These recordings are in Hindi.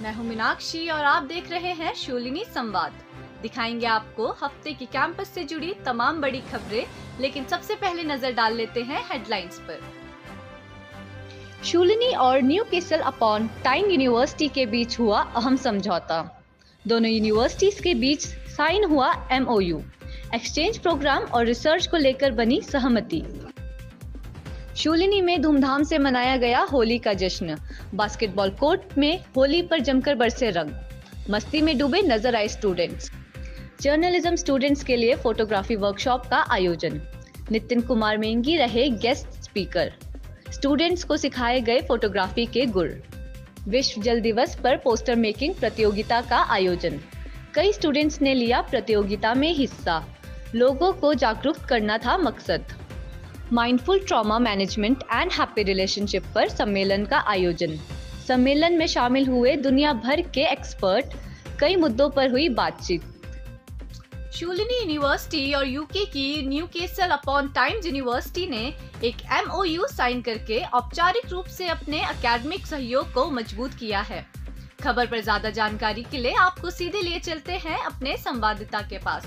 मैं हूं मीनाक्षी और आप देख रहे हैं शूलिनी संवाद। दिखाएंगे आपको हफ्ते की कैंपस से जुड़ी तमाम बड़ी खबरें, लेकिन सबसे पहले नजर डाल लेते हैं हेडलाइंस पर। शूलिनी और न्यूकैसल अपॉन टाइन यूनिवर्सिटी के बीच हुआ अहम समझौता। दोनों यूनिवर्सिटीज के बीच साइन हुआ MOU। एक्सचेंज प्रोग्राम और रिसर्च को लेकर बनी सहमति। शूलिनी में धूमधाम से मनाया गया होली का जश्न। बास्केटबॉल कोर्ट में होली पर जमकर बरसे रंग। मस्ती में डूबे नजर आए स्टूडेंट्स। जर्नलिज्म स्टूडेंट्स के लिए फोटोग्राफी वर्कशॉप का आयोजन। नितिन कुमार मेंगी रहे गेस्ट स्पीकर। स्टूडेंट्स को सिखाए गए फोटोग्राफी के गुर। विश्व जल दिवस पर पोस्टर मेकिंग प्रतियोगिता का आयोजन। कई स्टूडेंट्स ने लिया प्रतियोगिता में हिस्सा। लोगों को जागरूक करना था मकसद। Mindful trauma management and happy relationship पर सम्मेलन का आयोजन। सम्मेलन में शामिल हुए दुनिया भर के एक्सपर्ट। कई मुद्दों पर हुई बातचीत। शूलिनी यूनिवर्सिटी और यूके की न्यूकैसल अपॉन टाइन यूनिवर्सिटी ने एक MOU साइन करके औपचारिक रूप से अपने एकेडमिक सहयोग को मजबूत किया है। खबर पर ज्यादा जानकारी के लिए आपको सीधे लिए चलते हैं अपने संवाददाता के पास।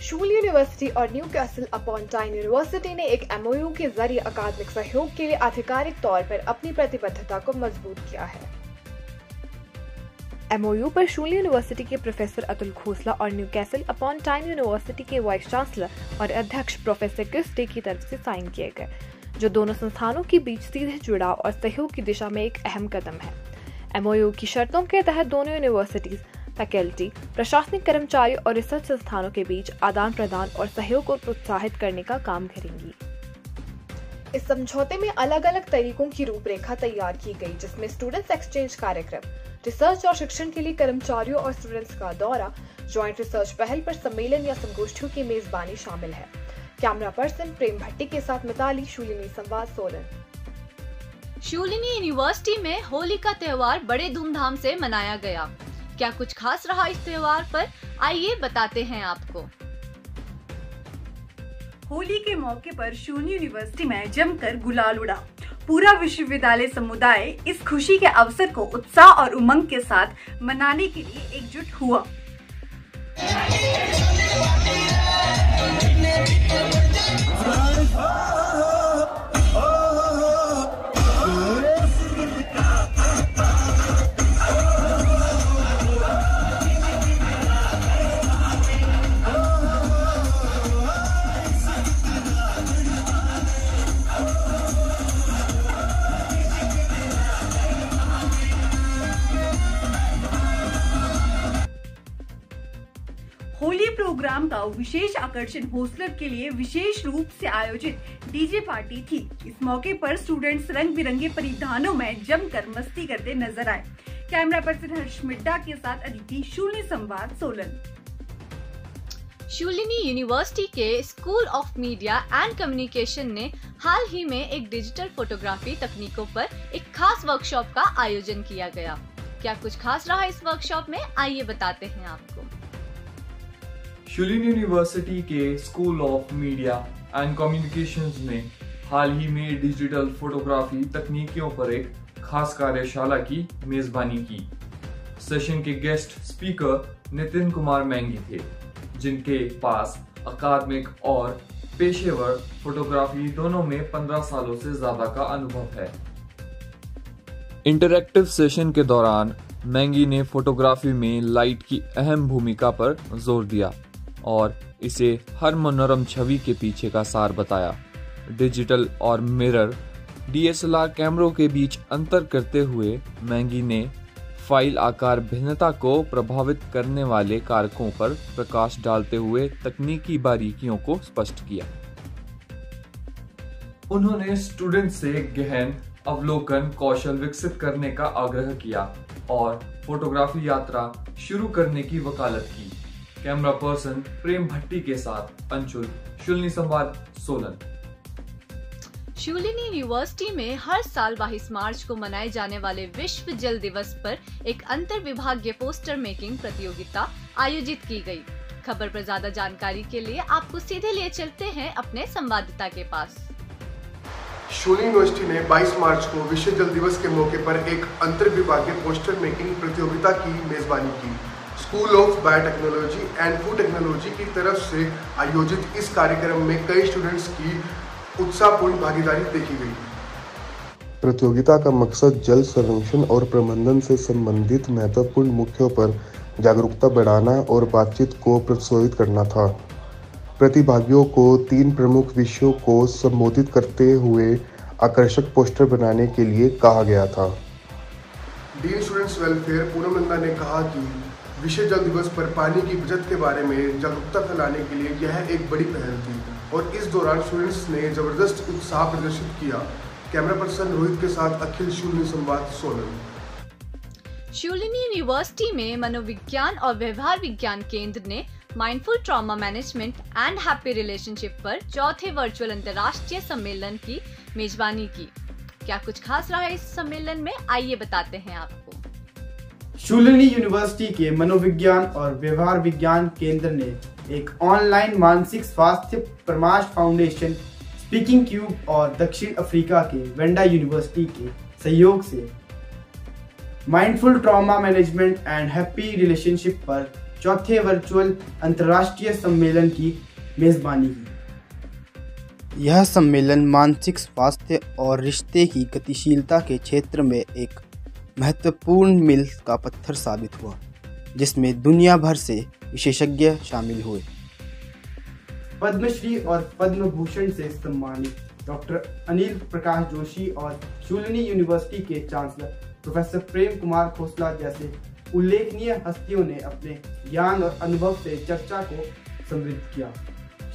शूलिनी यूनिवर्सिटी और न्यूकैसल अपॉन टाइन यूनिवर्सिटी ने एक MOU के जरिए अकादमिक सहयोग के लिए आधिकारिक तौर पर अपनी प्रतिबद्धता को मजबूत किया है। MOU पर शूलिनी यूनिवर्सिटी के प्रोफेसर अतुल खोसला और न्यूकैसल अपॉन टाइन यूनिवर्सिटी के वाइस चांसलर और अध्यक्ष प्रोफेसर क्रिस डे की तरफ से साइन किए गए, जो दोनों संस्थानों के बीच सीधे जुड़ाव और सहयोग की दिशा में एक अहम कदम है। MOU की शर्तों के तहत दोनों यूनिवर्सिटीज, फैकल्टी, प्रशासनिक कर्मचारी और रिसर्च संस्थानों के बीच आदान प्रदान और सहयोग को प्रोत्साहित करने का काम करेंगी। इस समझौते में अलग अलग तरीकों की रूपरेखा तैयार की गई, जिसमें स्टूडेंट्स एक्सचेंज कार्यक्रम, रिसर्च और शिक्षण के लिए कर्मचारियों और स्टूडेंट्स का दौरा, ज्वाइंट रिसर्च पहल पर सम्मेलन या संगोष्ठियों की मेजबानी शामिल है। कैमरा पर्सन प्रेम भट्टी के साथ मिताली, शूलिनी संवाद, सोलन। शूलिनी यूनिवर्सिटी में होली का त्योहार बड़े धूमधाम से मनाया गया। क्या कुछ खास रहा इस त्योहार पर, आइए बताते हैं आपको। होली के मौके पर शूलिनी यूनिवर्सिटी में जमकर गुलाल उड़ा। पूरा विश्वविद्यालय समुदाय इस खुशी के अवसर को उत्साह और उमंग के साथ मनाने के लिए एकजुट हुआ। होली प्रोग्राम का विशेष आकर्षण हॉस्टलर के लिए विशेष रूप से आयोजित डीजे पार्टी थी। इस मौके पर स्टूडेंट्स रंग बिरंगे परिधानों में जमकर मस्ती करते नजर आए। कैमरा पर्सन हर्ष मिड्डा के साथ अदिति, शूलिनी संवाद, सोलन। शूलिनी यूनिवर्सिटी के school of media and communication ने हाल ही में एक डिजिटल फोटोग्राफी तकनीकों पर एक खास वर्कशॉप का आयोजन किया गया। क्या कुछ खास रहा इस वर्कशॉप में, आइए बताते हैं आपको। शूलिनी यूनिवर्सिटी के school of media and communications ने हाल ही में डिजिटल फोटोग्राफी तकनीकियों पर एक खास कार्यशाला की मेजबानी की। सेशन के गेस्ट स्पीकर नितिन कुमार मेंगी थे, जिनके पास अकादमिक और पेशेवर फोटोग्राफी दोनों में 15 सालों से ज्यादा का अनुभव है। इंटरैक्टिव सेशन के दौरान मेंगी ने फोटोग्राफी में लाइट की अहम भूमिका पर जोर दिया और इसे हर मनोरम छवि के पीछे का सार बताया। डिजिटल और मिरर DSLR कैमरों के बीच अंतर करते हुए मेंगी ने फाइल आकार भिन्नता को प्रभावित करने वाले कारकों पर प्रकाश डालते हुए तकनीकी बारीकियों को स्पष्ट किया। उन्होंने स्टूडेंट से गहन अवलोकन कौशल विकसित करने का आग्रह किया और फोटोग्राफी यात्रा शुरू करने की वकालत की। कैमरा पर्सन प्रेम भट्टी के साथ अंशुल, शूलिनी संवाद, सोलन। शूलिनी यूनिवर्सिटी में हर साल 22 मार्च को मनाए जाने वाले विश्व जल दिवस पर एक अंतर विभागीय पोस्टर मेकिंग प्रतियोगिता आयोजित की गई। खबर पर ज्यादा जानकारी के लिए आपको सीधे लिए चलते हैं अपने संवाददाता के पास। शूलिनी यूनिवर्सिटी ने 22 मार्च को विश्व जल दिवस के मौके पर एक अंतर्विभागीय पोस्टर मेकिंग प्रतियोगिता की मेजबानी की। School of biotechnology and food technology की तरफ से आयोजित इस कार्यक्रम में कई स्टूडेंट्स की उत्साहपूर्ण भागीदारी देखी गई। प्रतियोगिता का मकसद जल संरक्षण और प्रबंधन से संबंधित महत्वपूर्ण मुद्दों पर जागरूकता बढ़ाना और बातचीत को प्रोत्साहित करना था। प्रतिभागियों को 3 प्रमुख विषयों को संबोधित करते हुए आकर्षक पोस्टर बनाने के लिए कहा गया था। Dean students welfare Poonam Nanda ने कहा कि विश्व जल दिवस पर पानी की बचत के बारे में जागरूकता फैलाने के लिए यह एक बड़ी पहल थी और इस दौरान स्टूडेंट्स ने जबरदस्त उत्साह प्रदर्शित किया। कैमरा पर्सन रोहित के साथ अखिल शूलिनी संवाद सोलन। शूलिनी यूनिवर्सिटी में मनोविज्ञान और व्यवहार विज्ञान केंद्र ने mindful trauma management and happy relationship पर चौथे वर्चुअल अंतर्राष्ट्रीय सम्मेलन की मेजबानी की। क्या कुछ खास रहा इस सम्मेलन में, आइए बताते हैं आपको। शूलिनी यूनिवर्सिटी के मनोविज्ञान और व्यवहार विज्ञान केंद्र ने एक ऑनलाइन मानसिक स्वास्थ्य परामर्श फाउंडेशन, स्पीकिंग क्यूब और दक्षिण अफ्रीका के वेंडा यूनिवर्सिटी के सहयोग से mindful trauma management and happy relationship पर चौथे वर्चुअल अंतर्राष्ट्रीय सम्मेलन की मेजबानी की। यह सम्मेलन मानसिक स्वास्थ्य और रिश्ते की गतिशीलता के क्षेत्र में एक महत्वपूर्ण मील का पत्थर साबित हुआ, जिसमें दुनिया भर से विशेषज्ञ शामिल हुए। पद्मश्री और पद्म भूषण से सम्मानित डॉक्टर अनिल प्रकाश जोशी और शूलिनी यूनिवर्सिटी के चांसलर प्रोफेसर प्रेम कुमार खोसला जैसे उल्लेखनीय हस्तियों ने अपने ज्ञान और अनुभव से चर्चा को समृद्ध किया।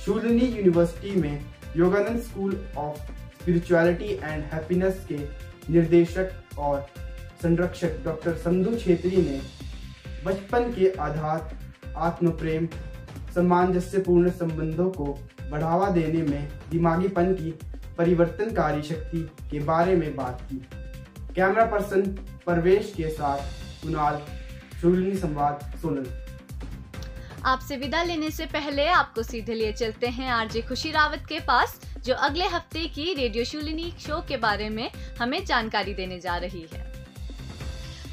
शूलिनी यूनिवर्सिटी में Yogananda school of spirituality and happiness के निर्देशक और संरक्षक डॉक्टर संधु छेत्री ने बचपन के आधार, आत्म प्रेम, सामंजस्यपूर्ण संबंधों को बढ़ावा देने में दिमागीपन की परिवर्तनकारी शक्ति के बारे में बात की। कैमरा पर्सन परवेश के साथ कुणाल, शूलिनी संवाद सोलन। आपसे विदा लेने से पहले आपको सीधे लिए चलते हैं आरजे खुशी रावत के पास, जो अगले हफ्ते की रेडियो शूलिनी शो के बारे में हमें जानकारी देने जा रही है।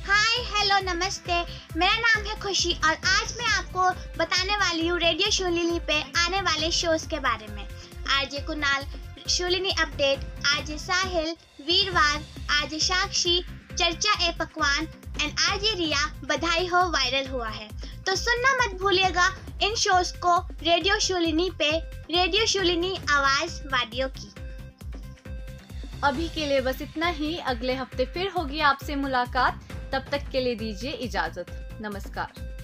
हाय हेलो नमस्ते, मेरा नाम है खुशी और आज मैं आपको बताने वाली हूँ रेडियो शूलिनी पे आने वाले शोज के बारे में। RJ Kunal Shoolini update, RJ Sahil वीरवार, आरजे साक्षी चर्चा ए पकवान एंड आरजे रिया बधाई हो वायरल हुआ है। तो सुनना मत भूलिएगा इन शोज को रेडियो शूलिनी पे, रेडियो शूलिनी आवाज वादियों की। अभी के लिए बस इतना ही, अगले हफ्ते फिर होगी आपसे मुलाकात, तब तक के लिए दीजिए इजाजत। नमस्कार।